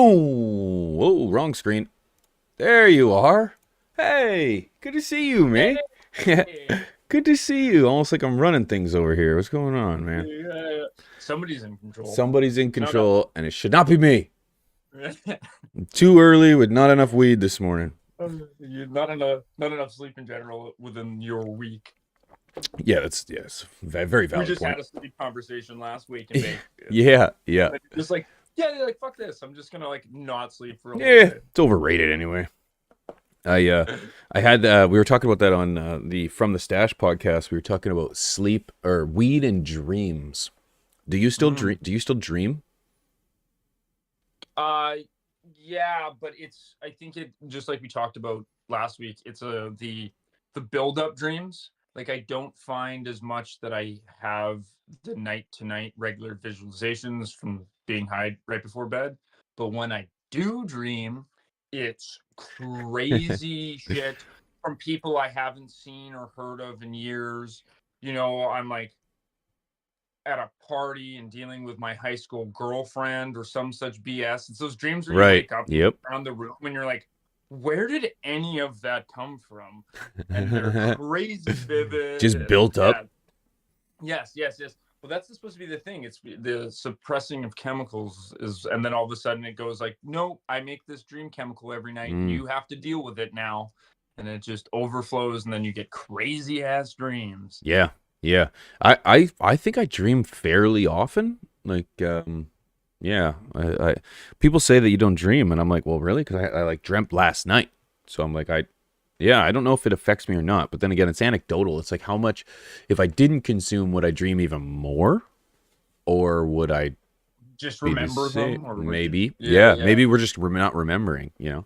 Boom! Whoa, wrong screen. There you are. Hey, good to see you, man. Hey. Good to see you. Almost like I'm running things over here. What's going on, man? Yeah. Somebody's in control. Somebody's in No, no. control, and it should not be me. Too early with not enough weed this morning. You're not enough sleep in general within your week. Yeah, that's yes, very We valid just point. had a sleep conversation last week in Vegas. Yeah, yeah, And just like, yeah, you're like, fuck this. I'm just gonna like not sleep for a whole yeah. day. It's overrated anyway. I had we were talking about that on the From the Stash podcast. We were talking about sleep or weed and dreams. Do you still Mm. dream? Do you still dream? Uh yeah, but I think it just like we talked about last week, it's the build up dreams. Like I don't find as much that I have the night to night regular visualizations from being high right before bed. But when I do dream, it's crazy shit from people I haven't seen or heard of in years. I'm like at a party and dealing with my high school girlfriend or some such BS. It's those dreams where you Right. wake up Yep. around the room and you're like, where did any of that come from? And they're crazy vivid. Just And built yeah, up. yes. Well, that's supposed to be the thing. It's the suppressing of chemicals and then all of a sudden it goes like, no, I make this dream chemical every night and Mm. you have to deal with it now. And it just overflows and then you get crazy ass dreams. Yeah. Yeah. I think I dream fairly often. Like yeah. I people say that you don't dream, and I'm like, well, really? Because I like dreamt last night. So I'm like, yeah, I don't know if it affects me or not. But then again, it's anecdotal. It's like how much, if I didn't consume, would I dream even more, or would I Just be the remember same? them or would you? Maybe. Yeah, Yeah. yeah. Maybe we're just not remembering. You know.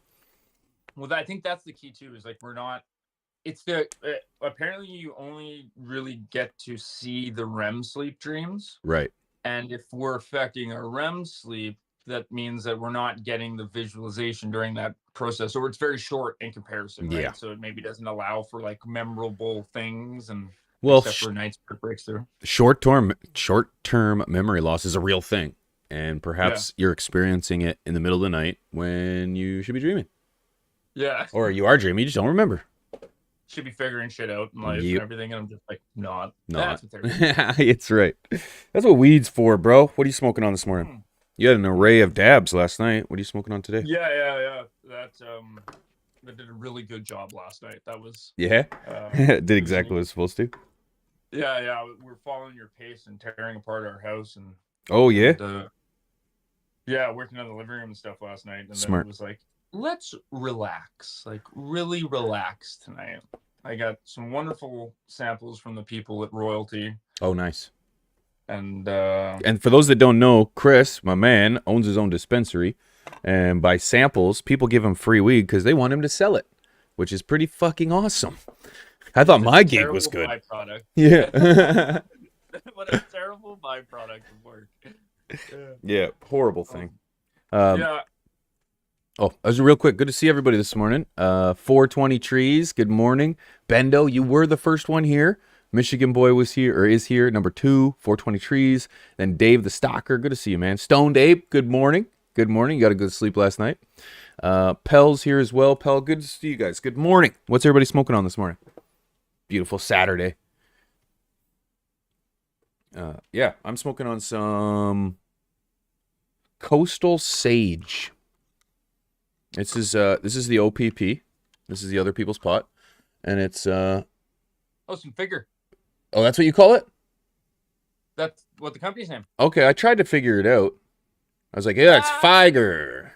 Well, I think that's the key too. Is like we're not. It's apparently you only really get to see the REM sleep dreams, Right. and if we're affecting our REM sleep, that means that we're not getting the visualization during that process, or it's very short in comparison, Yeah. right? So it maybe doesn't allow for like memorable things, and Well, except for nights where it breaks through. short term memory loss is a real thing, and Yeah, perhaps you're experiencing it in the middle of the night when you should be dreaming, yeah. or you are dreaming, you just don't remember. Should be figuring shit out in life and You everything, and I'm just like, not. not. That's what they're doing. It's right. That's what weed's for, bro. What are you smoking on this morning? Hmm. You had an array of dabs last night. What are you smoking on today? Yeah. That did a really good job last night. That was Yeah, uh did it was exactly neat. what it's supposed to. Yeah. We're following your pace and tearing apart our house Oh yeah, and yeah, working on the living room and stuff last night. And then it smart. was like, let's relax, like really relax tonight. I got some wonderful samples from the people at Royalty, Oh nice. and And for those that don't know, Chris, my man, owns his own dispensary, and by samples, people give him free weed because they want him to sell it, which is pretty fucking awesome. I thought it's a my gig was terrible good. byproduct. Yeah. What a terrible byproduct of work. Yeah. Yeah, horrible thing. Um, Um, yeah, oh, that was real quick. Good to see everybody this morning. 420 Trees, good morning. Bendo, you were the first one here. Michigan Boy was here, or is here. Number 2, 420 Trees. Then Dave the Stalker, good to see you, man. Stoned Ape, good morning. Good morning. You got a good sleep last night. Pell's here as well. Pell, good to see you guys. Good morning. What's everybody smoking on this morning? Beautiful Saturday. Yeah, I'm smoking on some Coastal Sage. This is the OPP. This is the other people's pot, and it's oh, some figure. oh, that's what you call it? That's what the company's name. Okay, I tried to figure it out. I was like, yeah, it's Ah, Figer.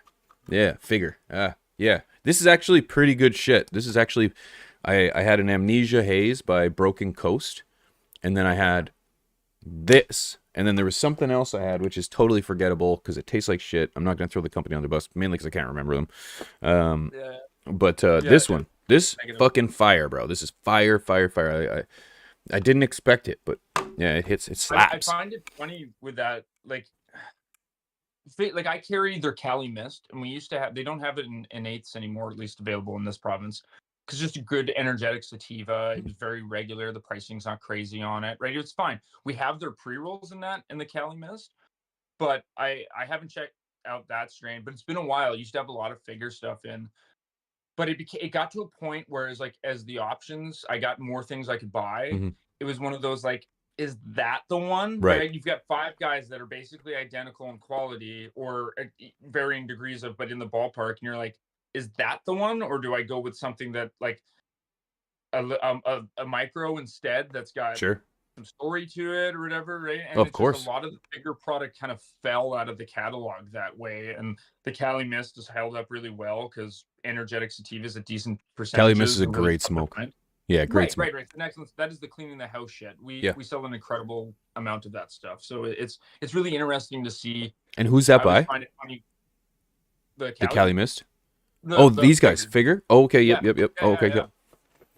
Yeah, figure. Yeah. This is actually pretty good shit. This is actually I had an Amnesia Haze by Broken Coast, and then I had this, and then there was something else I had which is totally forgettable because it tastes like shit. I'm not gonna throw the company on the bus mainly because I can't remember them. Um, yeah, but yeah. this one, this Negative. fucking fire, bro. This is fire. I didn't expect it, but yeah, it hits. It I slaps. find it funny with that, like I carry their Cali Mist, and we used to have. They don't have it in eighths anymore, at least available in this province. Because just a good energetic sativa. It was very regular. The pricing's not crazy on it, right? It's fine. We have their pre rolls in the Cali Mist, but I haven't checked out that strain, but it's been a while. I used to have a lot of figure stuff in, but it got to a point where it's like as the options, I got more things I could buy. hmm It was one of those like, is that the one? Right. Right? You've got 5 guys that are basically identical in quality or varying degrees of, but in the ballpark, and you're like, is that the one, or do I go with something that like a micro instead that's got Sure. some story to it or whatever, right? And Of it's course. just a lot of the bigger product kind of fell out of the catalog that way. And the Cali Mist has held up really well because energetic sativa is a decent percentage. Cali Mist is a great smoke. Yeah, great smoke. Right. The next one, that is the cleaning the house shit. Yeah. We sell an incredible amount of that stuff. So it's really interesting to see. And who's that by? Find it funny. The Cali Mist? The these guys. Figure? Oh, okay, yep. Oh, okay, good.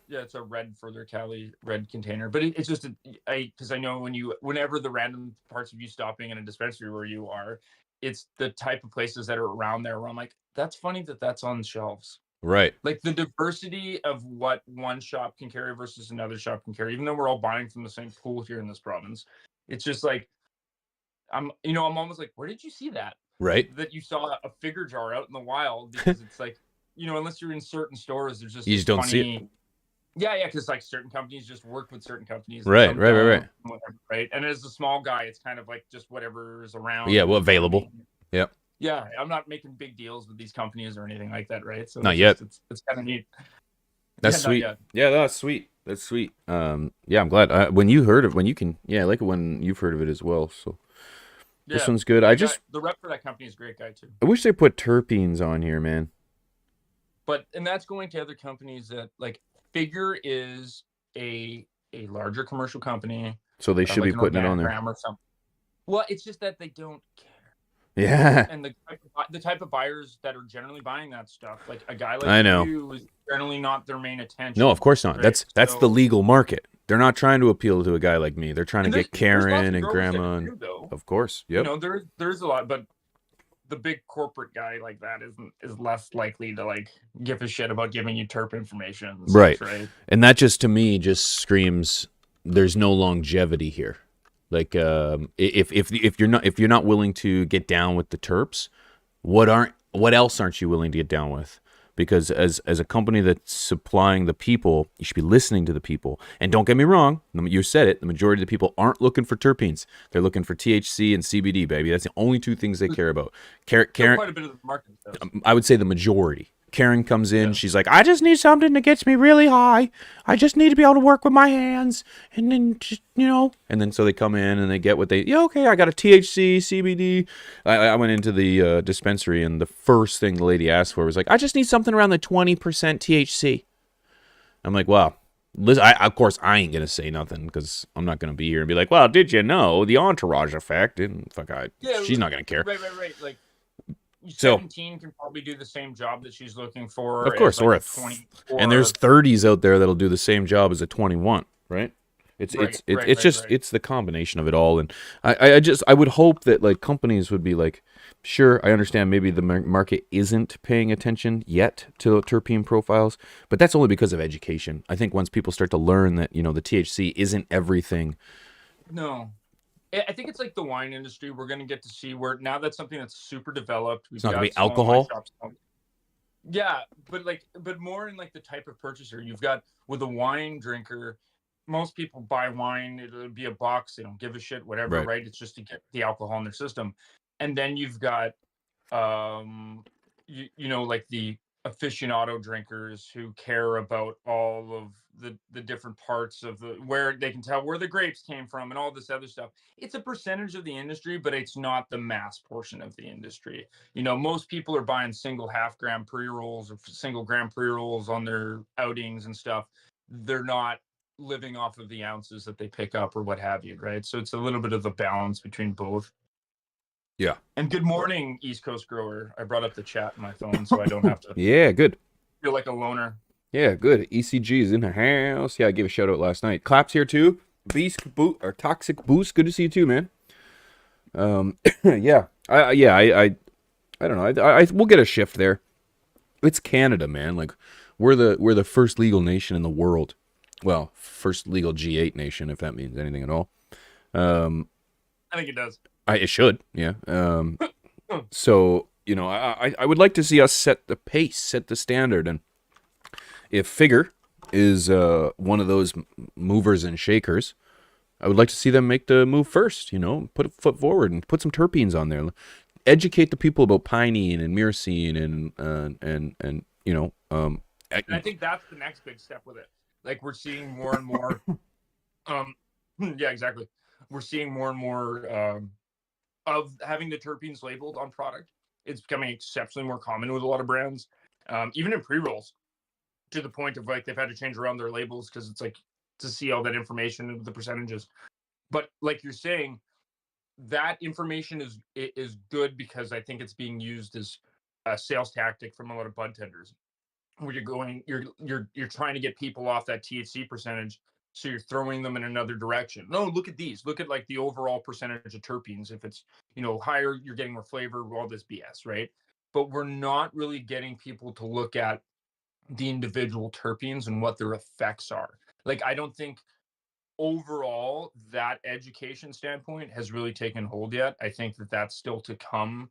Yeah, it's a red for their Cali red container, but it's just because I know whenever the random parts of you stopping in a dispensary where you are, it's the type of places that are around there where I'm like, that's funny that's on shelves. Right. Like the diversity of what one shop can carry versus another shop can carry, even though we're all buying from the same pool here in this province. It's just like I'm almost like, where did you see that? Right. That you saw a figure jar out in the wild, because it's like, unless you're in certain stores, there's just you just don't see it. Yeah, because like certain companies just work with certain companies. Right. Whatever, right. And as a small guy, it's kind of like just whatever's around. Yeah, well, available. Yep. Yeah, I'm not making big deals with these companies or anything like that, right? So not yet. It's kind of neat. That's sweet. Yeah, that's sweet. That's sweet. Yeah, I'm glad when you heard of I like it when you've heard of it as well. So this one's good. The rep for that company is a great guy too. I wish they put terpenes on here, man. And that's going to other companies that like Figure is a larger commercial company, so they should be putting it on there. Or something. Well, it's just that they don't care. Yeah. And the type of buyers that are generally buying that stuff, like a guy I know. you, is generally not their main attention. No, of course not. Right? That's the legal market. They're not trying to appeal to a guy like me. They're trying to get Karen and Grandma. And, of course, yep. There's a lot, but the big corporate guy like that is less likely to like give a shit about giving you terp information. Right. And that just to me just screams there's no longevity here. Like if you're not willing to get down with the terps, what else aren't you willing to get down with? Because as a company that's supplying the people, you should be listening to the people. And don't get me wrong, you said it, the majority of the people aren't looking for terpenes. They're looking for THC and CBD, baby. That's the only two things they care about. Karen, quite a bit of the market does. I would say the majority. Karen comes in, she's like, I just need something that gets me really high. I just need to be able to work with my hands. And then just, and then so they come in and they get what okay, I got a THC, CBD. I went into the dispensary and the first thing the lady asked for was like, I just need something around the 20% THC. I'm like, well, listen, of course I ain't going to say nothing because I'm not going to be here and be like, well, did you know the entourage effect? And she's not going to care. Right. Like, 17 can probably do the same job that she's looking for. Of course, or 24. And there's 30s out there that'll do the same job as a 21, right? It's the combination of it all. And I would hope that like companies would be like, sure, I understand maybe the market isn't paying attention yet to terpene profiles, but that's only because of education. I think once people start to learn that, the THC isn't everything. No. I think it's like the wine industry. We're going to get to see where now that's something that's super developed. It's not going to be alcohol. Yeah, but more in like the type of purchaser you've got with a wine drinker. Most people buy wine. It'll be a box. They don't give a shit, whatever, right? It's just to get the alcohol in their system. And then you've got, like the aficionado drinkers who care about all of the different parts of where they can tell where the grapes came from and all this other stuff. It's a percentage of the industry, but it's not the mass portion of the industry. Most people are buying single half-gram pre-rolls or single-gram pre-rolls on their outings and stuff. They're not living off of the ounces that they pick up or what have you, right? So it's a little bit of a balance between both. Yeah. And good morning, East Coast grower. I brought up the chat on my phone so I don't have to yeah, good. feel like a loner. Yeah, good. ECG is in the house. Yeah, I gave a shout out last night. Claps here too. Toxic Boost. Good to see you too, man. Yeah. I don't know. We'll get a shift there. It's Canada, man. Like we're the first legal nation in the world. Well, first legal G8 nation, if that means anything at all. I think it does. It should, yeah. So, you know, I would like to see us set the pace, set the standard. And if Figure is one of those movers and shakers, I would like to see them make the move first, you know, put a foot forward and put some terpenes on there. Educate the people about pinene and myrcene and you know, And I think that's the next big step with it. Like we're seeing more and more. Yeah, exactly. We're seeing more and more of having the terpenes labeled on product. It's becoming exceptionally more common with a lot of brands, even in pre rolls, to the point of like they've had to change around their labels because it's like to see all that information and the percentages. But like you're saying, that information is good because I think it's being used as a sales tactic from a lot of bud tenders where you're trying to get people off that THC percentage, so you're throwing them in another direction. No, look at these. Look at like the overall percentage of terpenes. If it's higher, you're getting more flavor. All this BS, right? But we're not really getting people to look at the individual terpenes and what their effects are. Like I don't think overall that education standpoint has really taken hold yet. I think that that's still to come.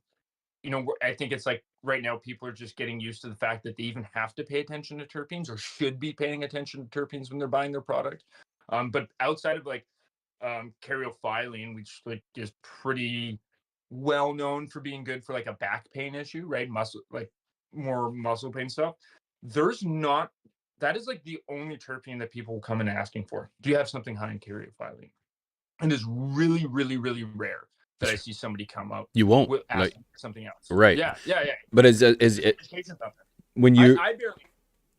I think it's like right now people are just getting used to the fact that they even have to pay attention to terpenes or should be paying attention to terpenes when they're buying their product. But outside of like caryophyllene, which like is pretty well known for being good for like a back pain issue, right? Muscle, like more muscle pain stuff. There's not that is like the only terpene that people will come in asking for. Do you have something high in caryophyllene? And it's really, really, really rare that I see somebody come up you won't with like asking for something else. right. Yeah, yeah, yeah. But as it Education's out there. when you I barely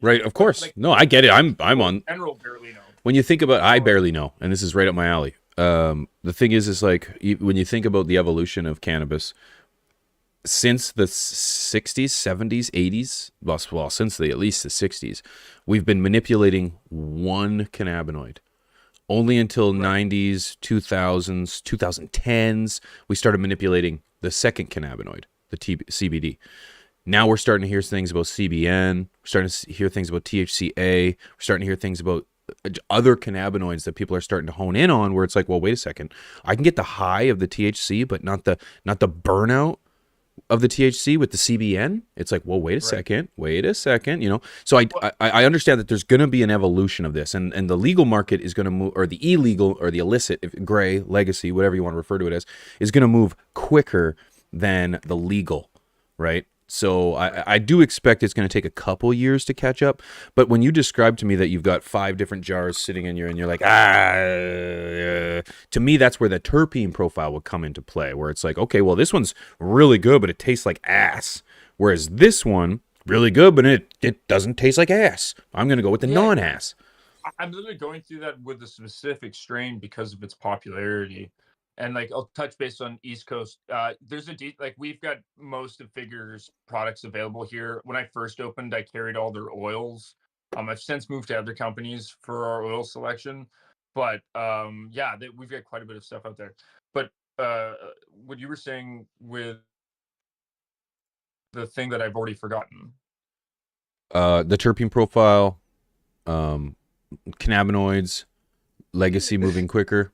right, of course. like No, I get it. I'm on. general barely know. When you think about, I barely know, and this is right up my alley. The thing is like when you think about the evolution of cannabis since the 60s, 70s, 80s, well, since at least the 60s, we've been manipulating one cannabinoid. Only until 90s, 2000s, 2010s, we started manipulating the second cannabinoid, the CBD. Now we're starting to hear things about CBN. We're starting to hear things about THCA. We're starting to hear things about other cannabinoids that people are starting to hone in on. Where it's like, well, wait a second, I can get the high of the THC, but not the burnout of the THC with the CBN. It's like, well, wait a second, you know. So I understand that there's going to be an evolution of this, and the legal market is going to move, or the illegal or the illicit, gray, legacy, whatever you want to refer to it as, is going to move quicker than the legal, right? So I do expect it's going to take a couple years to catch up. But when you describe to me that you've got 5 different jars sitting in and you're like, to me, that's where the terpene profile would come into play, where it's like, okay, well, this one's really good, but it tastes like ass. Whereas this one, really good, but it doesn't taste like ass. I'm going to go with the non-ass. I'm literally going through that with the specific strain because of its popularity. And like I'll touch base on East Coast. There's like we've got most of Figure's products available here. When I first opened, I carried all their oils. I've since moved to other companies for our oil selection, but yeah, we've got quite a bit of stuff out there. But what you were saying with the thing that I've already forgotten. The terpene profile, cannabinoids, legacy moving quicker.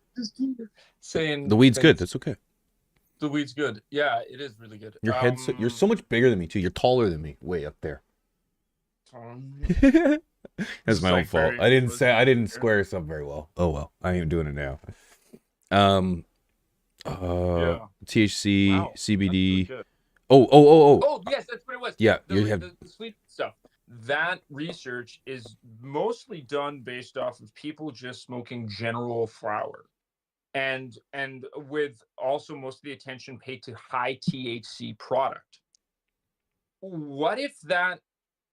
Saying the weed's good. That's okay. The weed's good. Yeah, it is really good. Your head's you're so much bigger than me too. You're taller than me, way up there. That's my own fault. I didn't square this up very well. Oh well, I ain't doing it now. THC, wow, CBD. Really oh, yes, that's what it was. Yeah, you have the sleep stuff. That research is mostly done based off of people just smoking general flower. And with also most of the attention paid to high THC product. What if that,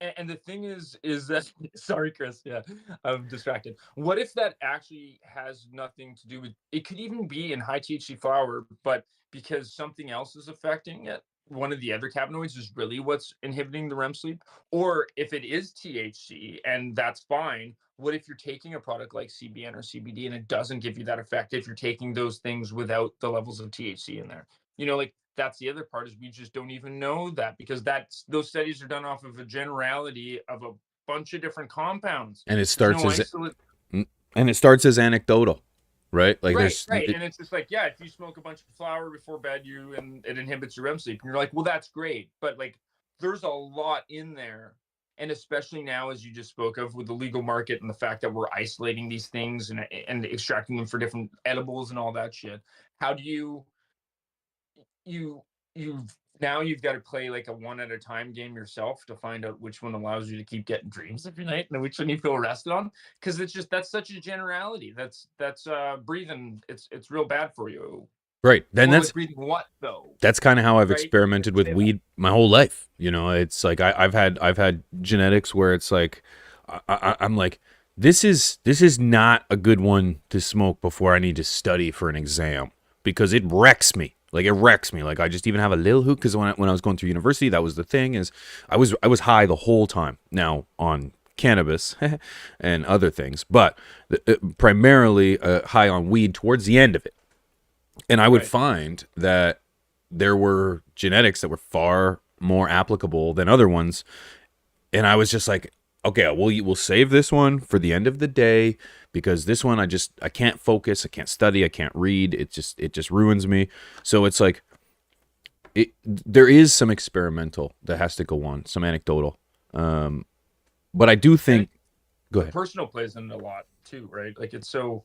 and the thing is that, sorry, Chris, yeah, I'm distracted. What if that actually has nothing to do with, it could even be in high THC flower, but because something else is affecting it, one of the other cannabinoids is really what's inhibiting the REM sleep? Or if it is THC and that's fine, what if you're taking a product like CBN or CBD and it doesn't give you that effect if you're taking those things without the levels of THC in there? Like that's the other part, is we just don't even know that, because those studies are done off of a generality of a bunch of different compounds. And it starts as anecdotal. right? Like Right, there's right. And it's just like, yeah, if you smoke a bunch of flower before bed, and it inhibits your REM sleep. And you're like, well, that's great. But like there's a lot in there. And especially now, as you just spoke of, with the legal market and the fact that we're isolating these things and extracting them for different edibles and all that shit. How do you you've got to play like a one at a time game yourself to find out which one allows you to keep getting dreams every night and which one you feel rested on, because it's just that's such a generality. That's breathing, it's real bad for you. right. Then Well, like breathing what though? that's kind of how I've Right? experimented with weed my whole life. You know, it's like I've had genetics where it's like I'm like this is not a good one to smoke before I need to study for an exam because it wrecks me. Like it wrecks me. Like I just even have a little hoot because when I was going through university, that was the thing is I was high the whole time. Now on cannabis and other things, but primarily high on weed towards the end of it. And I would Right. find that there were genetics that were far more applicable than other ones. And I was just like, okay, we'll save this one for the end of the day because this one I can't focus, I can't study, I can't read. It just ruins me. So it's like there is some experimental that has to go on, some anecdotal. But I do think go ahead. Personal plays in a lot too, right? Like it's so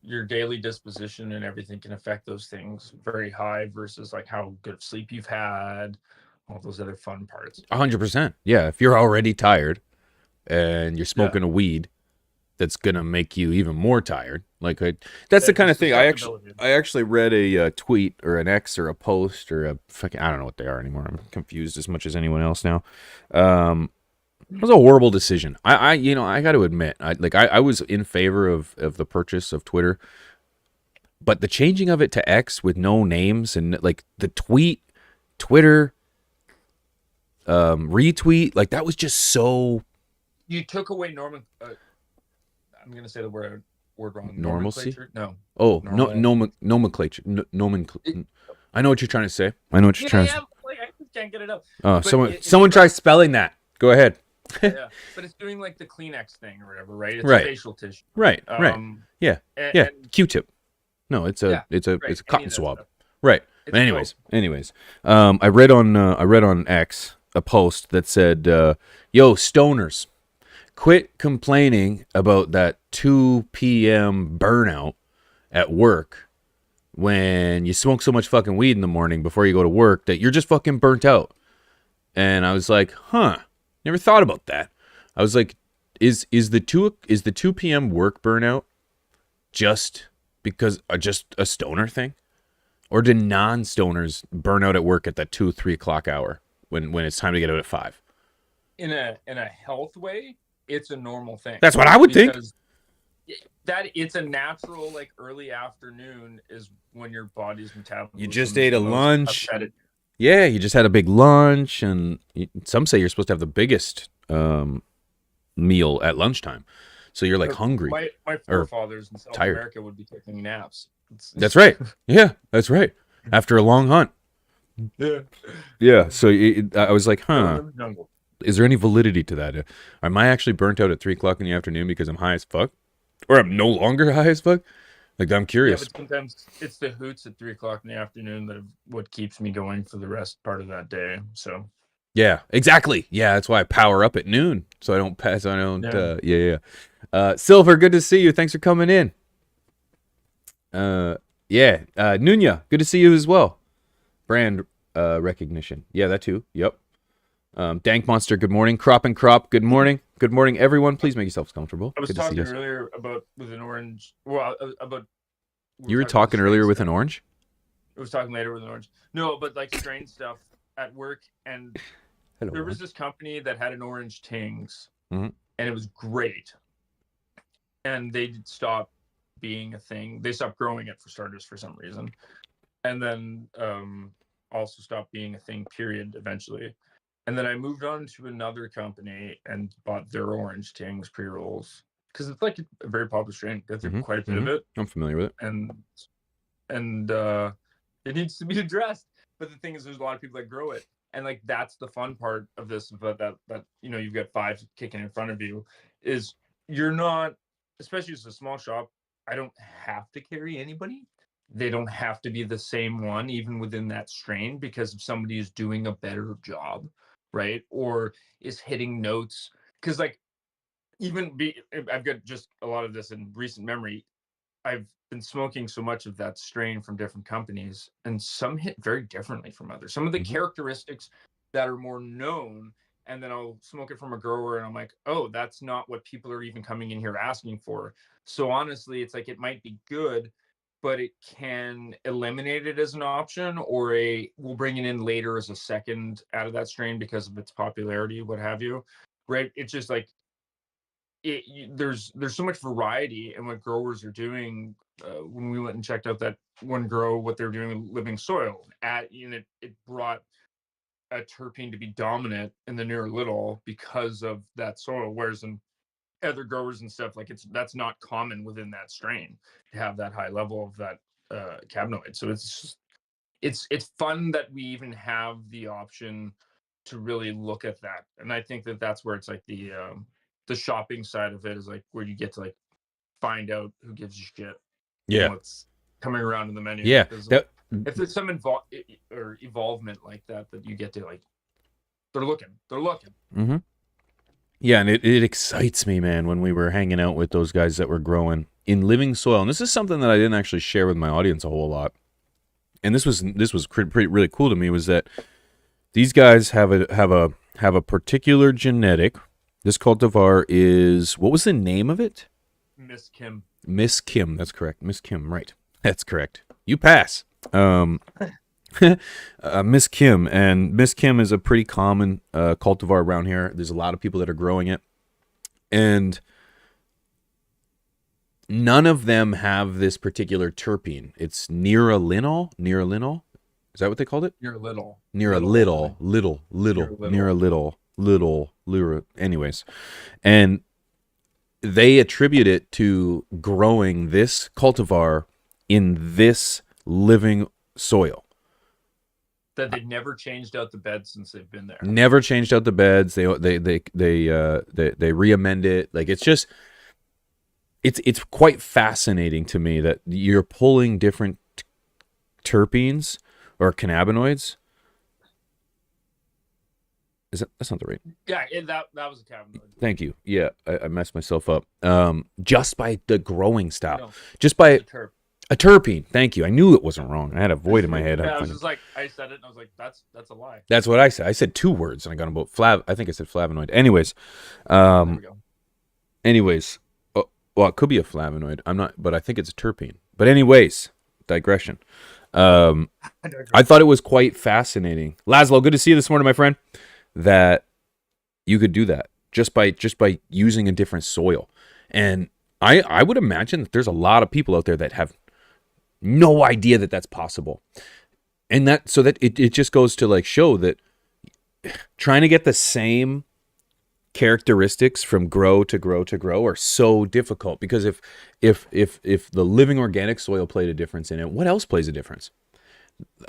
your daily disposition and everything can affect those things very high versus like how good of sleep you've had, all those other fun parts. 100%. Yeah, if you're already tired and you're smoking a weed that's gonna make you even more tired. Like that's the kind of thing. I actually read a tweet or an X or a post or a fucking I don't know what they are anymore. I'm confused as much as anyone else now. It was a horrible decision. I got to admit, I was in favor of the purchase of Twitter, but the changing of it to X with no names and like the Twitter, retweet, like that was just so. You took away Norman. I'm gonna say the word wrong. Normalcy? Nomenclature? No. Oh, Normal. nomenclature. I know what you're trying to say. I know what you're trying to say. Like, I just can't get it out. Oh, But someone try spelling that. Go ahead. yeah, but it's doing like the Kleenex thing or whatever, right? It's Right. facial tissue. Right. Yeah. And Q-tip. No, it's a right, cotton that swab. stuff. Right. It's Anyways, I read on X a post that said, "Yo, stoners, quit complaining about that 2 p.m. burnout at work when you smoke so much fucking weed in the morning before you go to work that you're just fucking burnt out." And I was like, "Huh, never thought about that." I was like, "Is the 2 p.m. work burnout just because just a stoner thing?" Or do non-stoners burn out at work at that 2-3 o'clock hour when it's time to get out at 5? In a health way, it's a normal thing. That's what I would think. That it's a natural like early afternoon is when your body's metabolism. You just ate a lunch. Upset. Yeah, you just had a big lunch, and some say you're supposed to have the biggest meal at lunchtime, so you're like hungry. My forefathers in South tired. America would be taking naps. That's right. Yeah, that's right. After a long hunt. Yeah. So I was like, huh. Is there any validity to that? Am I actually burnt out at 3 o'clock in the afternoon because I'm high as fuck, or I'm no longer high as fuck? Like I'm curious. Yeah, but sometimes it's the hoots at 3 o'clock in the afternoon that what keeps me going for the rest part of that day. So. Yeah, exactly. Yeah, that's why I power up at noon so I don't pass. I don't. Silver, good to see you. Thanks for coming in. Nunya, good to see you as well. Brand recognition. Yeah, that too. Yep. Dank Monster, good morning. Crop and Crop, good morning. Good morning, everyone. Please make yourselves comfortable. I was talking earlier about with an orange. Well, about. You were talking earlier with an orange? I was talking later with an orange. No, but like strain stuff at work, and Hello, there was this company that had an orange Tings, Mhm. and it was great. And they stopped being a thing. They stopped growing it for starters for some reason, and then also stopped being a thing. Period. Eventually, and then I moved on to another company and bought their orange Tings pre-rolls because it's like a very popular strain. Got through quite a bit of it. I'm familiar with it, and it needs to be addressed. But the thing is, there's a lot of people that grow it, and like that's the fun part of this. But that you've got 5 kicking in front of you is you're not, especially as a small shop. I don't have to carry anybody. They don't have to be the same one, even within that strain, because if somebody is doing a better job, right, or is hitting notes, because like I've got just a lot of this in recent memory. I've been smoking so much of that strain from different companies, and some hit very differently from others. Some of the characteristics that are more known, and then I'll smoke it from a grower, and I'm like, oh, that's not what people are even coming in here asking for. So honestly, it's like it might be good, but it can eliminate it as an option, or we'll bring it in later as a second out of that strain because of its popularity, what have you. Right? It's just like there's so much variety in what growers are doing. When we went and checked out that one grow, what they're doing with living soil, it brought a terpene to be dominant in the near little because of that soil, whereas in other growers and stuff, like that's not common within that strain to have that high level of that cannabinoid. So it's fun that we even have the option to really look at that, and I think that that's where it's like the shopping side of it is like where you get to like find out who gives a shit and what's coming around in the menu. Yeah. If there's some evolvement like that you get to like, they're looking. Mm-hmm. Yeah, and it excites me, man, when we were hanging out with those guys that were growing in living soil. And this is something that I didn't actually share with my audience a whole lot. And this was pretty really cool to me, was that these guys have a particular genetic. This cultivar is, what was the name of it? Miss Kim. Miss Kim, that's correct. Miss Kim, right. That's correct. You pass. Miss Kim, and Miss Kim is a pretty common cultivar around here. There's a lot of people that are growing it, and none of them have this particular terpene. It's Neralinol. Is that what they called it? Little. Anyways, and they attribute it to growing this cultivar in this living soil. That they've never changed out the beds since they've been there. Never changed out the beds. They re-amend it. Like it's quite fascinating to me that you're pulling different terpenes or cannabinoids. That's not the right? Yeah, that was a cannabinoid. Thank you. Yeah, I messed myself up. Just by the growing style, No, just by a terpene. Thank you. I knew it wasn't wrong. I had a void in my head. Yeah, I was just like, I said it, and I was like, that's a lie. That's what I said. I said two words, and I got them both. I think I said flavonoid. Anyways, There we go. Well, it could be a flavonoid. I'm not, but I think it's a terpene. But anyways, digression. I thought it was quite fascinating. Laszlo, good to see you this morning, my friend. That you could do that just by using a different soil. And I would imagine that there's a lot of people out there that have no idea that that's possible. And that it just goes to like show that trying to get the same characteristics from grow to grow to grow are so difficult, because if the living organic soil played a difference in it, what else plays a difference?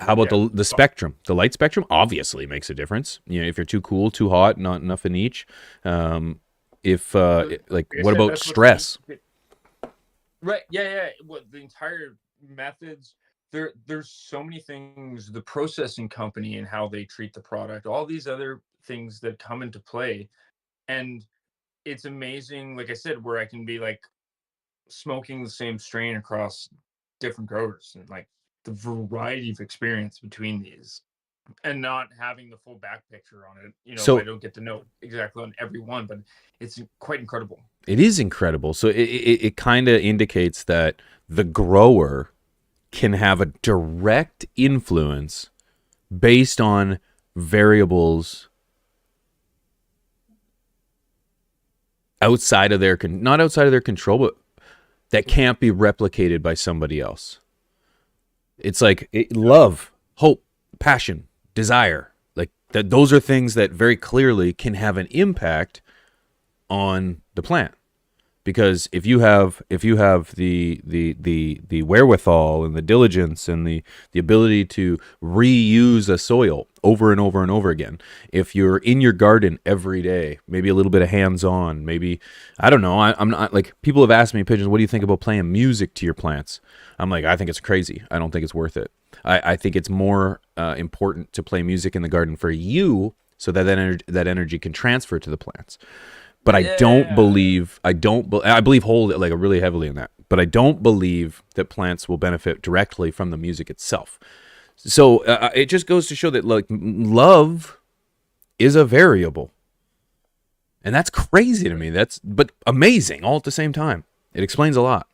How about the spectrum? The light spectrum obviously makes a difference. You know, if you're too cool, too hot, not enough in each. What about stress? Right. Yeah. What the entire methods, there's so many things, the processing company and how they treat the product, all these other things that come into play. And it's amazing, like I said, where I can be like smoking the same strain across different growers, and like the variety of experience between these, and not having the full back picture on it. You know, so I don't get to know exactly on every one, but it's quite incredible. It is incredible. So it kind of indicates that the grower can have a direct influence based on variables outside of not outside of their control, but that can't be replicated by somebody else. It's like love, hope, passion, desire. Like that, those are things that very clearly can have an impact on the plant. Because if you have the wherewithal and the diligence and the ability to reuse a soil over and over and over again. If you're in your garden every day, maybe a little bit of hands-on, maybe, I don't know. I'm not like, people have asked me, Pigeons, what do you think about playing music to your plants? I'm like, I think it's crazy. I don't think it's worth it. I think it's more important to play music in the garden for you, so that energy can transfer to the plants. But I don't believe, I believe hold it like really heavily in that, but I don't believe that plants will benefit directly from the music itself. So it just goes to show that like love is a variable, and that's crazy to me. But amazing all at the same time. It explains a lot.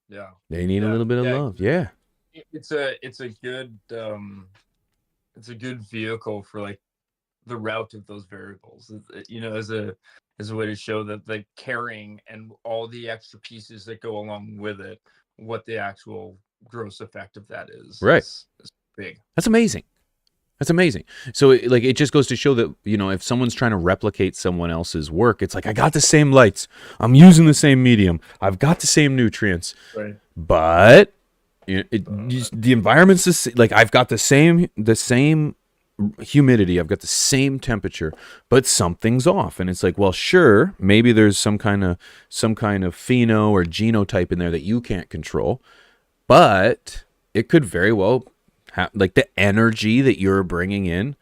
Yeah, They need a little bit of love. Yeah, it's a good vehicle for like the route of those variables, you know, as a way to show that the caring and all the extra pieces that go along with it, what the actual gross effect of that is. Right. Is big. That's amazing. That's amazing. So it just goes to show that, you know, if someone's trying to replicate someone else's work, it's like, I got the same lights, I'm using the same medium, I've got the same nutrients, Right. but the environment's the same. Like, I've got the same humidity, I've got the same temperature, but something's off. And it's like, well, sure, maybe there's some kind of pheno or genotype in there that you can't control, but it could very well like the energy that you're bringing in.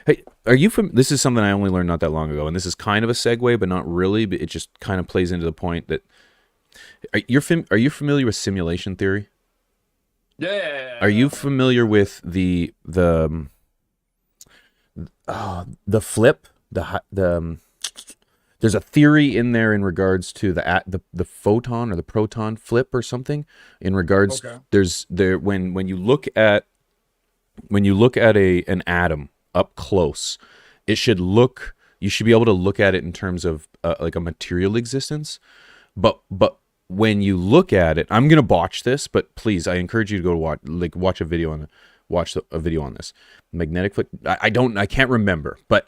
Hey, are you from? This is something I only learned not that long ago, and this is kind of a segue, but not really. But it just kind of plays into the point that are you familiar with simulation theory? Yeah. Are you familiar with the flip? There's a theory in there in regards to the photon or the proton flip or something. In regards, when you look at an atom up close, you should be able to look at it in terms of like a material existence. But when you look at it, I'm gonna botch this, but please, I encourage you to go watch a video on this magnetic flip. I can't remember, but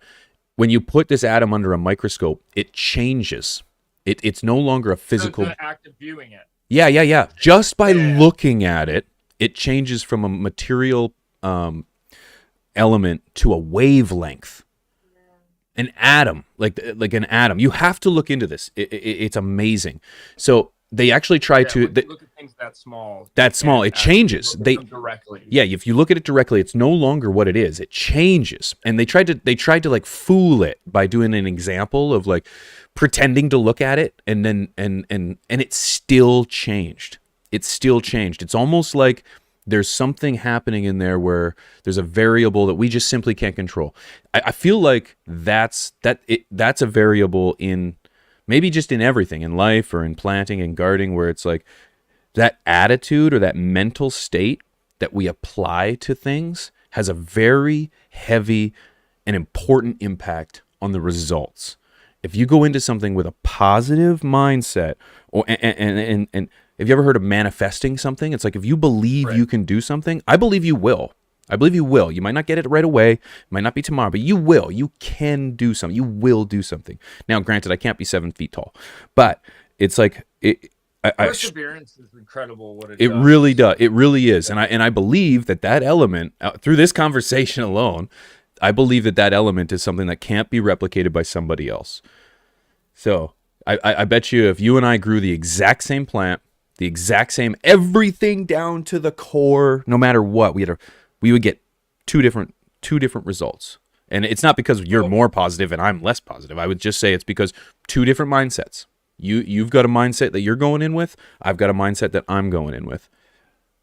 when you put this atom under a microscope, it changes. It's no longer a physical. So active viewing it. Yeah. Just by looking at it, it changes from a material element to a wavelength. An atom, like an atom. You have to look into this. It's amazing. So they actually try to look at things that small. It changes. Directly. Yeah, if you look at it directly, it's no longer what it is. It changes. And they tried to like fool it by doing an example of like pretending to look at it, and then and it still changed. It's still changed. It's almost like there's something happening in there where there's a variable that we just simply can't control. I feel like that's a variable in maybe just in everything in life or in planting and gardening, where it's like that attitude or that mental state that we apply to things has a very heavy and important impact on the results. If you go into something with a positive mindset, or and have you ever heard of manifesting something? It's like, if you believe you can do something, I believe you will. I believe you will. You might not get it right away. It might not be tomorrow, but you will. You can do something. You will do something. Now, granted, I can't be 7 feet tall, but it's like Perseverance is incredible. What it does. Really does. It really is. And I believe that element, through this conversation alone, I believe that element is something that can't be replicated by somebody else. So I bet you if you and I grew the exact same plant, the exact same everything down to the core, no matter what, we would get two different results. And it's not because you're more positive and I'm less positive. I would just say it's because two different mindsets. You've got a mindset that you're going in with. I've got a mindset that I'm going in with.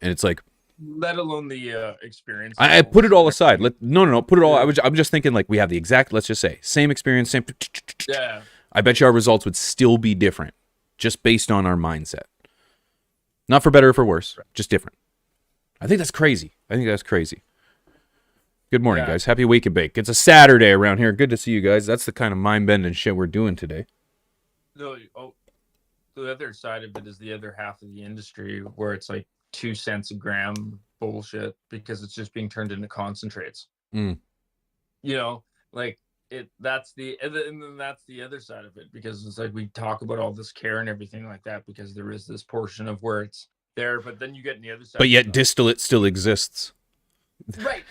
And it's like, let alone the experience. I put it all aside. No, put it all. I'm just thinking like we have the exact, let's just say, same experience, same. Yeah. I bet you our results would still be different, just based on our mindset. Not for better or for worse, just different. I think that's crazy. Good morning, guys. Happy Wake and Bake. It's a Saturday around here. Good to see you guys. That's the kind of mind-bending shit we're doing today. No, the other side of it is the other half of the industry where it's like 2 cents a gram bullshit because it's just being turned into concentrates. You know, like that's the other side of it, because it's like we talk about all this care and everything like that because there is this portion of where it's there, but then you get on the other side. But yet distillate still exists. Right.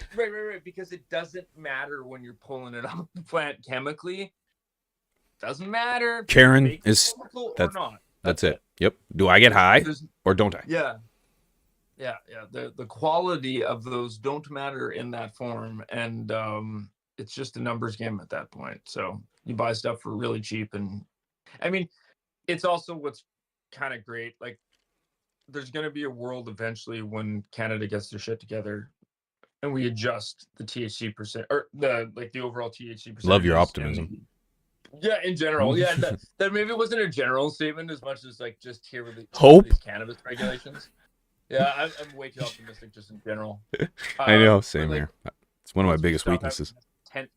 Because it doesn't matter when you're pulling it off the plant chemically. Doesn't matter. Karen Make it is chemical or that's not. that's That's it. it. Yep. Do I get high There's or don't I? yeah. The quality of those don't matter in that form, and it's just a numbers game at that point. So you buy stuff for really cheap, and I mean, it's also what's kind of great. Like, there's going to be a world eventually when Canada gets their shit together and we adjust the THC percent or the overall THC Love your percentages optimism. in general. Yeah, that maybe it wasn't a general statement as much as like just here with some Hope. of these cannabis regulations. Yeah, I'm way too optimistic just in general. I know, But same like here. It's one of my once we biggest stop having weaknesses. 10,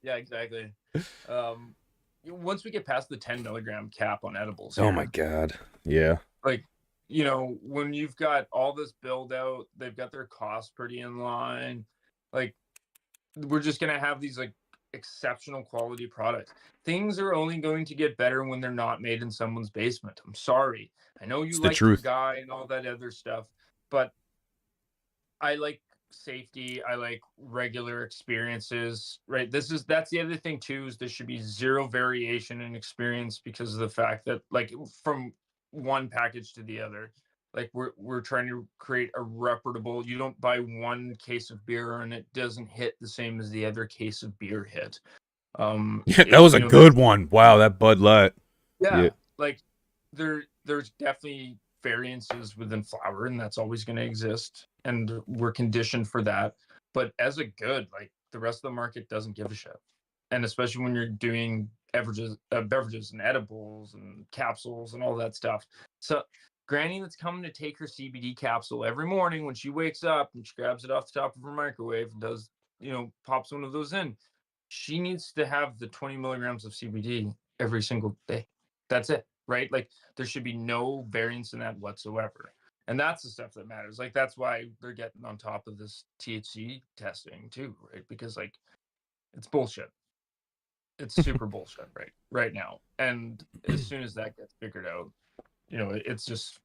yeah, exactly. Once we get past the 10 milligram cap on edibles, Oh here, my god. Yeah. like when you've got all this build out, they've got their costs pretty in line. Like, we're just gonna have these like exceptional quality products. Things are only going to get better when they're not made in someone's basement. I'm sorry. I know you It's the like your truth. guy and all that other stuff, but I like safety. I like regular experiences, right? That's the other thing too, is there should be zero variation in experience because of the fact that, like, from one package to the other, like we're trying to create a reputable. You don't buy one case of beer and it doesn't hit the same as the other case of beer hit. Yeah, that was a good one. Wow, that Bud Light. Yeah, Yeah. like there's definitely variances within flower, and that's always going to exist, and we're conditioned for that. But as a good, like, the rest of the market doesn't give a shit, and especially when you're doing beverages and edibles and capsules and all that stuff. So Granny that's coming to take her CBD capsule every morning when she wakes up and she grabs it off the top of her microwave and does, pops one of those in, she needs to have the 20 milligrams of CBD every single day. That's it, right? Like, there should be no variance in that whatsoever. And that's the stuff that matters. Like, that's why they're getting on top of this THC testing too, right? Because, like, it's bullshit. It's super bullshit right now. And as soon as that gets figured out, it's just,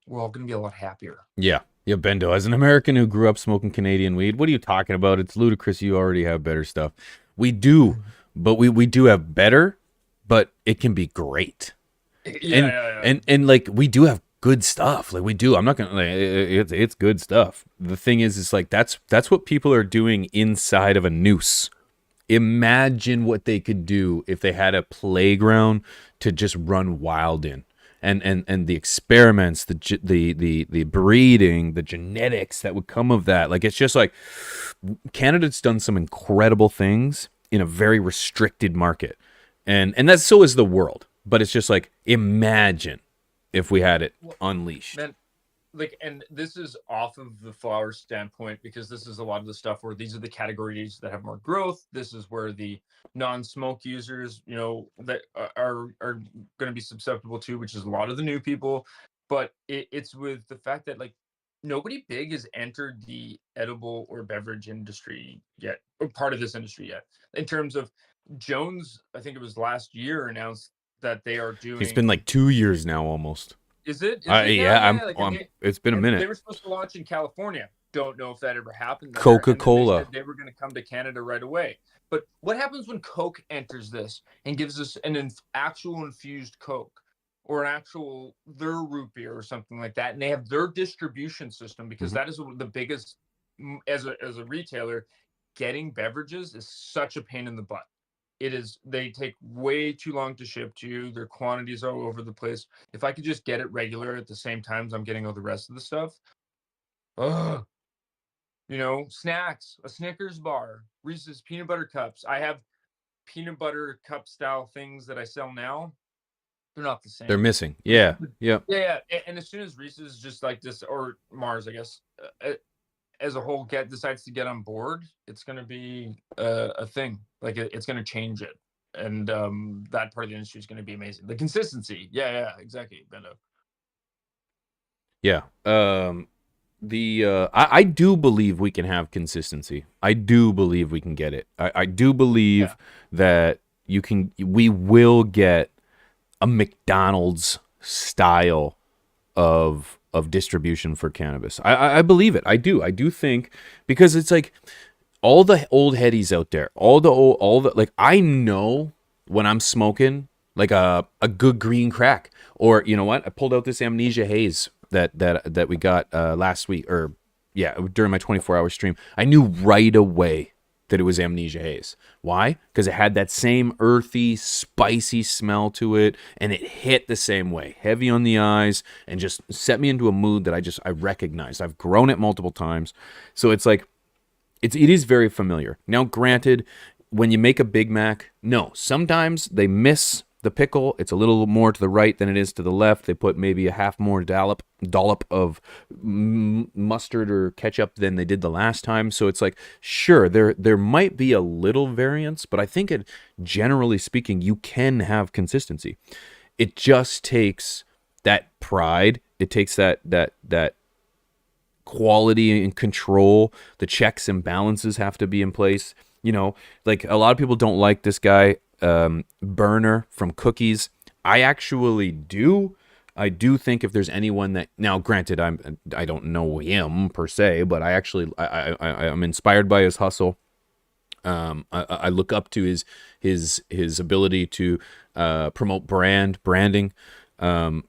we're all going to be a lot happier. Yeah. Yeah, Bendo. As an American who grew up smoking Canadian weed, what are you talking about? It's ludicrous. You already have better stuff. We do, but we do have better, but it can be great. Yeah. And like, we do have good stuff. Like, we do. I'm not gonna like, it's good stuff. The thing is like that's what people are doing inside of a noose. Imagine what they could do if they had a playground to just run wild in. And the experiments, the breeding, the genetics that would come of that. Like, it's just like Canada's done some incredible things in a very restricted market. And that's so is the world. But it's just like, imagine if we had it unleashed. Man, like, and this is off of the flower standpoint, because this is a lot of the stuff where these are the categories that have more growth. This is where the non-smoke users, that are going to be susceptible to, which is a lot of the new people. But it's with the fact that, like, nobody big has entered the edible or beverage industry yet, or part of this industry yet. In terms of Jones, I think it was last year, announced that they are doing. It's been like 2 years now almost. Is it? Yeah, Like, it's been a and minute. they were supposed to launch in California. Don't know if that ever happened. Coca-Cola. And they said they were going to come to Canada right away. But what happens when Coke enters this and gives us an actual infused Coke, or an actual their root beer or something like that, and they have their distribution system? Because that is the biggest, as a retailer, getting beverages is such a pain in the butt. It is. They take way too long to ship to you. Their quantities are all over the place. If I could just get it regular at the same times I'm getting all the rest of the stuff. Snacks, a Snickers bar, Reese's peanut butter cups. I have peanut butter cup style things that I sell now. They're not the same. They're missing. Yeah. Yeah. And as soon as Reese's, just like this, or Mars, I guess, as a whole, decides to get on board, it's going to be a thing. Like, it's going to change it, and that part of the industry is going to be amazing. The consistency, yeah, exactly, Bendo. Yeah. I do believe we can have consistency. I do believe we can get it. I do believe that we will get a McDonald's style of of distribution for cannabis. I believe it. I do think, because it's like all the old headies out there, all the like, I know when I'm smoking like a good green crack, or you know what? I pulled out this Amnesia Haze that we got last week, or yeah, during my 24-hour stream. I knew right away that it was Amnesia Haze. Why? Because it had that same earthy, spicy smell to it, and it hit the same way, heavy on the eyes, and just set me into a mood that I recognized. I've grown it multiple times, so it's like it is very familiar. Now, granted, when you make a Big Mac, no, sometimes they miss the pickle. It's a little more to the right than it is to the left. They put maybe a half more dollop of mustard or ketchup than they did the last time. So it's like, sure, there might be a little variance, but I think generally speaking, you can have consistency. It just takes that pride. It takes that quality and control. The checks and balances have to be in place. You know, like a lot of people don't like this guy, Berner from Cookies. I actually do. I do think if there's anyone that, now granted, I don't know him per se, but I'm inspired by his hustle. I look up to his ability to promote branding, but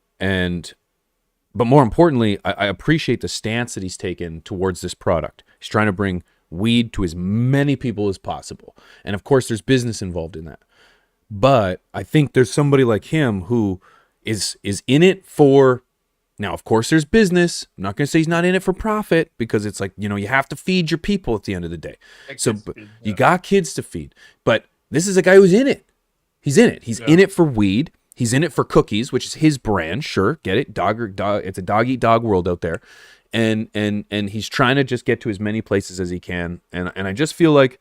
more importantly, I appreciate the stance that he's taken towards this product. He's trying to bring weed to as many people as possible, and of course, there's business involved in that. But I think there's somebody like him who is in it for, now of course there's business. I'm not going to say he's not in it for profit, because it's like, you know, you have to feed your people at the end of the day. So you got kids to feed. But this is a guy who's in it. He's in it. He's in it for weed. He's in it for Cookies, which is his brand. Sure, get it? Dog. It's a dog eat dog world out there. And he's trying to just get to as many places as he can. And I just feel like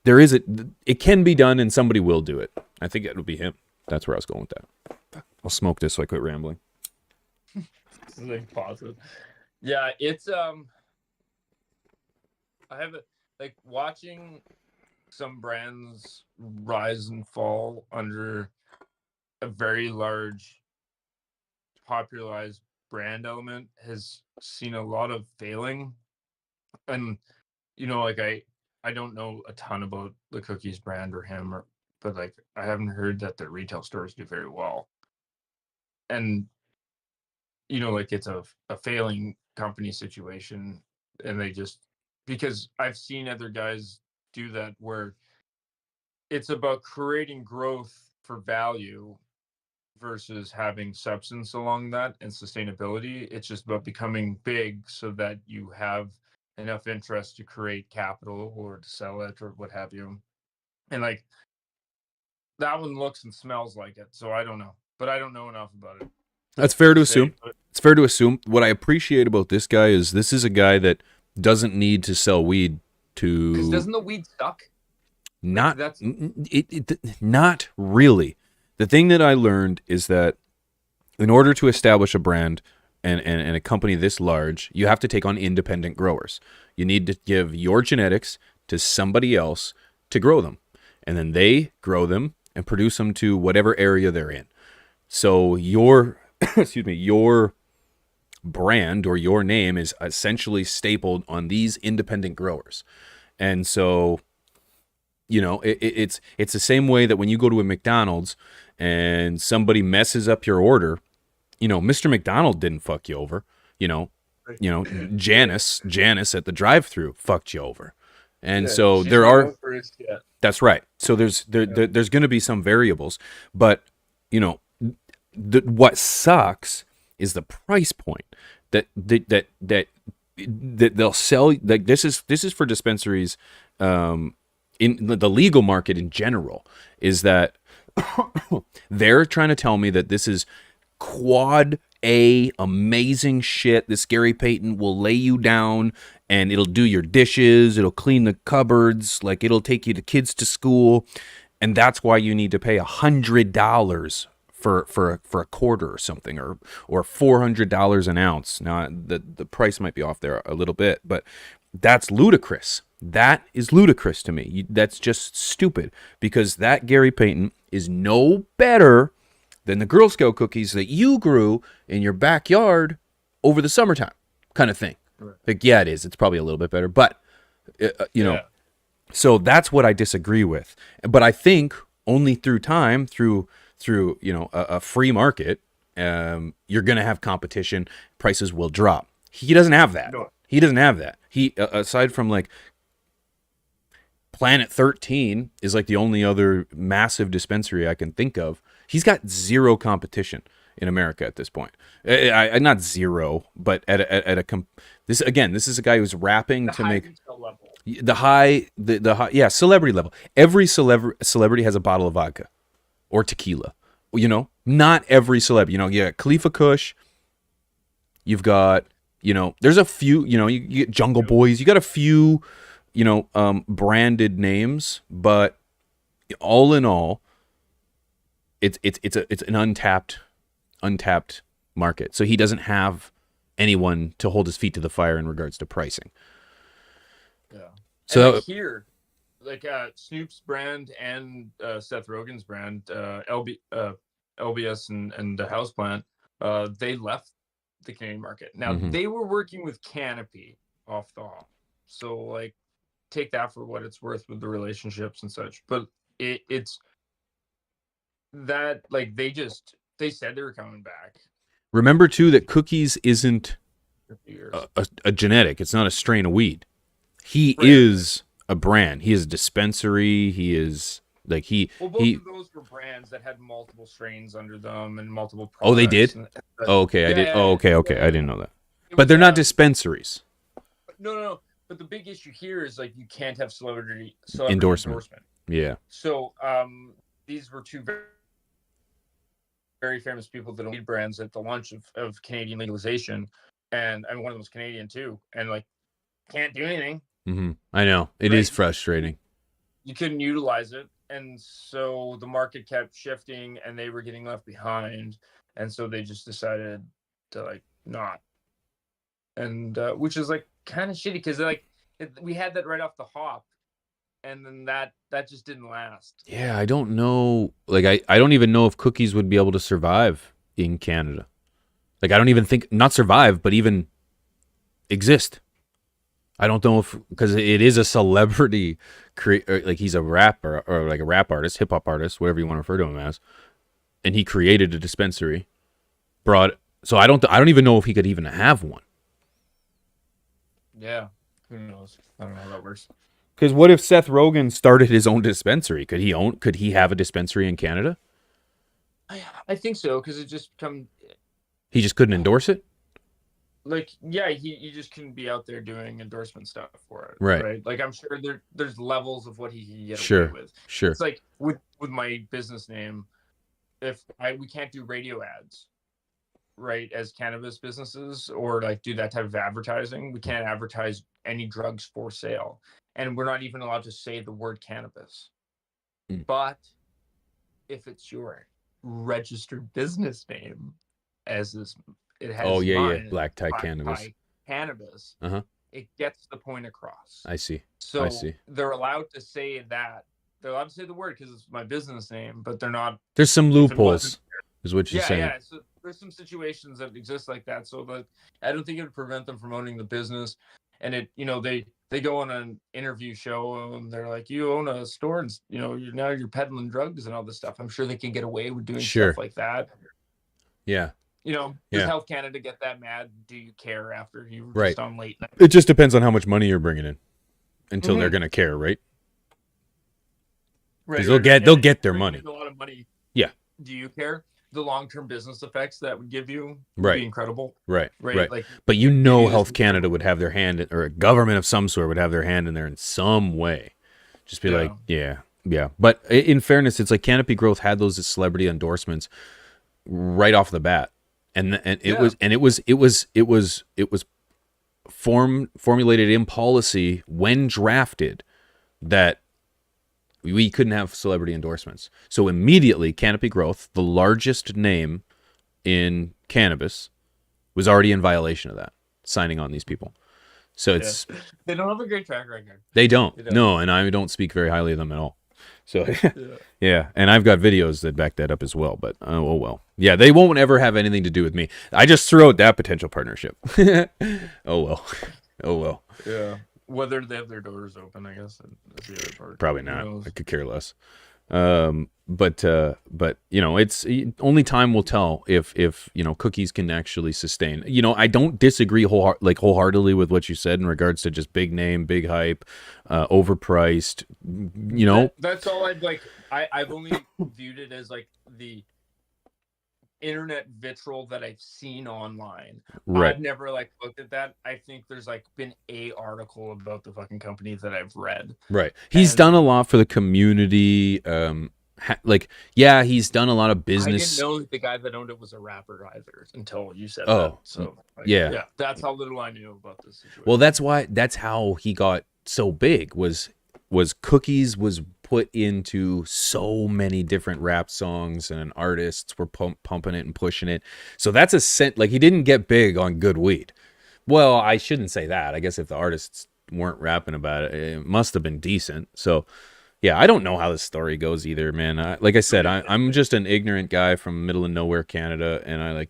it can be done, and somebody will do it. I think it'll be him. That's where I was going with that. I'll smoke this so I quit rambling. Something positive. Yeah, it's I have like watching some brands rise and fall under a very large popularized brand element has seen a lot of failing. And you know, like I don't know a ton about the Cookies brand or him, but like I haven't heard that the retail stores do very well. And you know, like it's a failing company situation, and they just, because I've seen other guys do that where it's about creating growth for value versus having substance along that and sustainability. It's just about becoming big so that you have enough interest to create capital or to sell it or what have you. And like that one looks and smells like it. So I don't know, but I don't know enough about it. That's fair to assume. It's fair to assume. What I appreciate about this guy is this is a guy that doesn't need to sell weed to. Because doesn't the weed suck? Not not really. The thing that I learned is that in order to establish a brand and a company this large, you have to take on independent growers. You need to give your genetics to somebody else to grow them, and then they grow them and produce them to whatever area they're in. So your your brand or your name is essentially stapled on these independent growers. And so, you know, it's the same way that when you go to a McDonald's and somebody messes up your order, you know, Mr. McDonald didn't fuck you over. You know, Janice at the drive-thru fucked you over. And so there are, that's right. So there's going to be some variables, but you know, what sucks is the price point that they'll sell. Like this is for dispensaries, in the legal market in general, is that they're trying to tell me that this is quad A amazing shit. This Gary Payton will lay you down and it'll do your dishes, it'll clean the cupboards, like it'll take you to kids to school, and that's why you need to pay $100 for a quarter or something, or $400 an ounce. Now the price might be off there a little bit, but that's ludicrous. That is ludicrous to me. That's just stupid, because that Gary Payton is no better than the Girl Scout cookies that you grew in your backyard over the summertime kind of thing. Right. Like, yeah, it is. It's probably a little bit better, but you know, Yeah. so that's what I disagree with. But I think only through time, through you know a free market, you're gonna have competition. Prices will drop. He doesn't have that. No. He doesn't have that. He aside from like Planet 13 is like the only other massive dispensary I can think of. He's got zero competition in America at this point. I not zero, but this is a guy who's rapping The to high make retail level. the high, yeah, celebrity level. Every celebrity has a bottle of vodka or tequila. You know, not every celeb. You know, you got Khalifa Kush. You've got, you know, there's a few. You know, you get Jungle Boys. You got a few, you know, branded names, but all in all, it's an untapped market. So he doesn't have anyone to hold his feet to the fire in regards to pricing. Yeah. So And like here, like Snoop's brand and Seth Rogen's brand, LBS and the Houseplant, they left the Canadian market. Now Mhm. they were working with Canopy off the hop, so like take that for what it's worth with the relationships and such. But it's that like they said they were coming back remember too that Cookies isn't for a few years. a genetic. It's not a strain of weed. He Right. is a brand. He is a dispensary. He is like Well, both he. of those were brands that had multiple strains under them and multiple products. Oh, they did? and- Oh, okay, I Yeah, did. yeah, Oh, okay, yeah. okay. I didn't know that. It But was, they're not dispensaries. No. But the big issue here is like you can't have celebrity Endorsement. endorsement. Yeah. So these were two very, very famous people that lead brands at the launch of Canadian legalization, and I mean one of them was Canadian too, and like can't do anything. I know it is Right. frustrating. You couldn't utilize it, and so the market kept shifting, and they were getting left behind, and so they just decided to like not, and which is like kind of shitty because like we had that right off the hop, and then that just didn't last. Yeah, I don't know. Like I don't even know if Cookies would be able to survive in Canada. Like I don't even think not survive, but even exist. I don't know if because it is a celebrity like he's a rapper or like a rap artist, hip hop artist, whatever you want to refer to him as, and he created a dispensary. So I don't even know if he could even have one. Yeah, who knows? I don't know how that works. Because what if Seth Rogen started his own dispensary? Could he have a dispensary in Canada? I think so because it just come He just couldn't endorse it? like yeah he just couldn't be out there doing endorsement stuff for it, Right. Like I'm sure there's levels of what he can get Sure. away with. Sure. It's like with my business name, if we can't do radio ads, right, as cannabis businesses or like do that type of advertising. We can't advertise any drugs for sale, and we're not even allowed to say the word cannabis. Mm. But if it's your registered business name, as this it has Oh yeah, mine, Black Tie by Cannabis. cannabis, Uh-huh. it gets the point across. I see. So I see. they're allowed to say that. They're allowed to say the word because it's my business name, but they're not. There's some If it loopholes, wasn't- is what you're saying. Yeah. So there's some situations that exist like that. So that I don't think it would prevent them from owning the business. And it, they go on an interview show and they're like, you own a store and you're peddling drugs and all this stuff. I'm sure they can get away with doing Sure. stuff like that. Yeah. Does Yeah. Health Canada get that mad? Do you care after you were Right. just on late night? It just depends on how much money you're bringing in until Mhm. they're going to care, right? Right, they'll get their bringing money. in a lot of money. Yeah. Do you care? The long-term business effects that would give you would Right. be incredible. Right. Right. Like But it is- Health Canada would have their hand, or a government of some sort would have their hand in there in some way. Just be Yeah. like, yeah. But in fairness, it's like Canopy Growth had those celebrity endorsements right off the bat, and it was formulated in policy when drafted that we couldn't have celebrity endorsements. So immediately, Canopy Growth, the largest name in cannabis, was already in violation of that, signing on these people. So it's they don't have a great track record. they don't. They don't. No, and I don't speak very highly of them at all. So Yeah. yeah, and I've got videos that back that up as well. But oh well, yeah, they won't ever have anything to do with me. I just threw out that potential partnership. Oh well, oh well. Yeah. Whether they have their doors open, I guess that's the other part. Probably Who not. knows? I could care less. But you know, it's only time will tell if you know Cookies can actually sustain. You know, I don't disagree wholeheartedly with what you said in regards to just big name, big hype, overpriced. You know, That's all I've like. I've only viewed it as like the internet vitriol that I've seen online. right, I've never like looked at that. I think there's like been a article about the fucking company that I've read. right. He's And done a lot for the community. Like, yeah, he's done a lot of I business. didn't know that the guy that owned it was a rapper either until you said that. Oh, So like, yeah. that's how little I knew about this situation. Well, that's how he got so big was Cookies was put into so many different rap songs and artists were pumping it and pushing it. So that's a scent. Like, he didn't get big on good weed. Well, I shouldn't say that. I guess if the artists weren't rapping about it, it must have been decent. So yeah, I don't know how this story goes either, man. Like I said, I'm just an ignorant guy from middle of nowhere Canada, and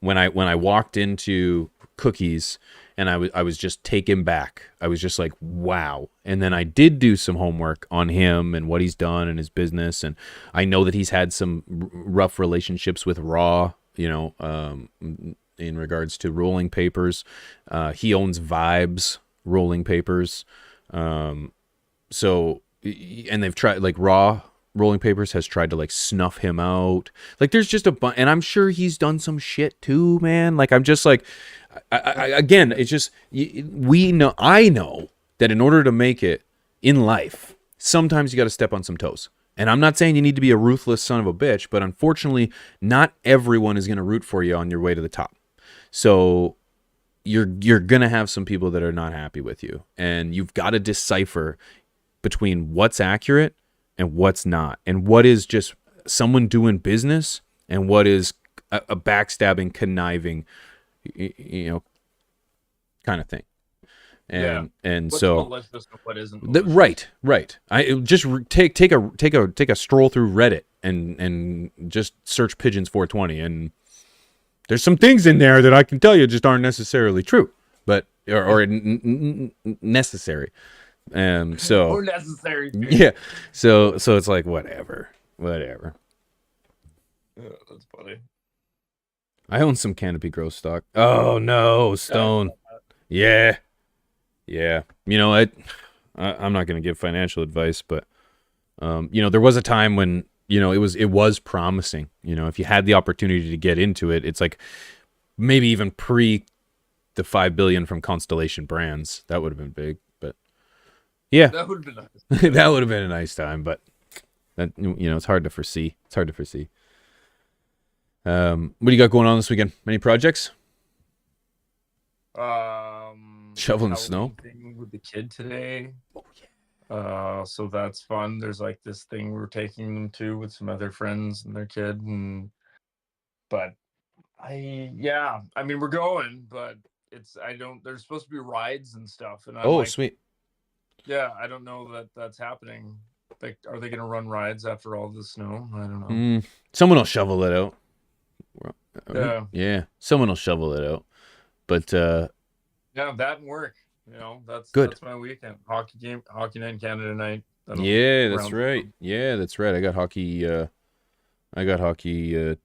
when I walked into Cookies, and I was just taken back. I was just like, wow. And then I did do some homework on him and what he's done in his business, and I know that he's had some rough relationships with Raw, you know, in regards to rolling papers. He owns Vibes Rolling Papers, so. And they've tried, like, Raw Rolling Papers has tried to like snuff him out. Like, there's just a bunch, and I'm sure he's done some shit too, man. Like, I'm just like, again, it's just I know that in order to make it in life, sometimes you got to step on some toes. And I'm not saying you need to be a ruthless son of a bitch, but unfortunately, not everyone is going to root for you on your way to the top. So you're gonna have some people that are not happy with you, and you've got to decipher between what's accurate and what's not, and what is just someone doing business and what is a backstabbing, conniving, you know, kind of thing. And what's so malicious and what isn't malicious? right. I just take a stroll through Reddit and just search Pigeons 420, and there's some things in there that I can tell you just aren't necessarily true, but or necessary. So Or necessary. yeah, so it's like whatever. Yeah, that's funny. I own some Canopy Growth stock. Oh no, Stone. Yeah. You know, I'm not going to give financial advice, but you know, there was a time when, you know, it was promising. You know, if you had the opportunity to get into it, it's like maybe even pre the $5 billion from Constellation Brands, that would have been big. But yeah, That would have been nice. that would have been a nice time. But that, you know, it's hard to foresee. What do you got going on this weekend? Any projects? Shoveling snow thing with the kid today. Oh yeah. So that's fun. There's like this thing we're taking them to with some other friends and their kid, but I mean we're going, but there's supposed to be rides and stuff, and I'm like, sweet. Yeah, I don't know that that's happening. Like, are they gonna run rides after all the snow? I don't know. Someone will shovel it out. Yeah, someone will shovel it out. But yeah, that and work. You know, that's good. That's my weekend. Hockey night in Canada night. Yeah, that's right. I got hockey.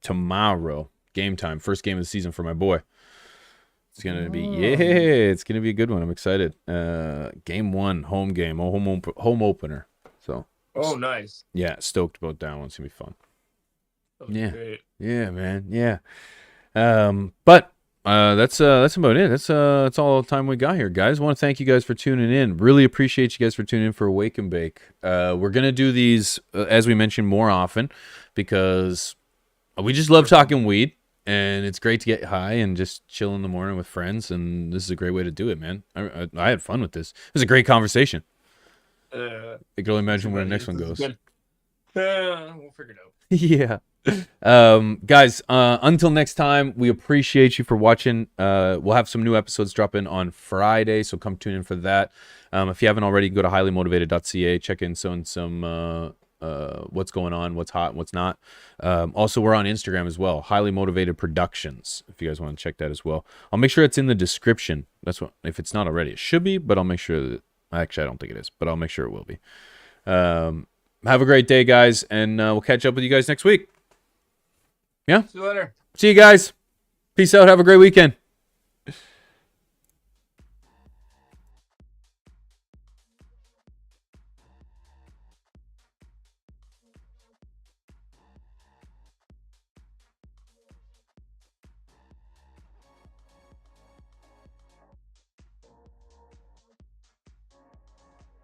Tomorrow. Game time. First game of the season for my boy. It's gonna be it's gonna be a good one. I'm excited. Game 1, home game, home opener. So. Oh, nice. Yeah, stoked about that one. It's gonna be fun. Yeah. Great. Yeah, man. Yeah. But that's about it. That's all the time we got here, guys. I want to thank you guys for tuning in. Really appreciate you guys for tuning in for Wake and Bake. We're gonna do these as we mentioned more often because we just love talking weed, and it's great to get high and just chill in the morning with friends. And this is a great way to do it, man. I had fun with this. It was a great conversation. I can only imagine where the next one goes. We'll figure it out. Yeah. Guys, until next time, we appreciate you for watching. We'll have some new episodes dropping on Friday, so come tune in for that. If you haven't already, go to highlymotivated.ca, check in some what's going on, what's hot, what's not. Also, we're on Instagram as well, Highly Motivated Productions, if you guys want to check that as well. I'll make sure it's in the description. That's what, if it's not already, it should be, but I'll make sure that, actually, I don't think it is, but I'll make sure it will be. Have a great day, guys, and we'll catch up with you guys next week. Yeah? See you later. See you guys. Peace out. Have a great weekend.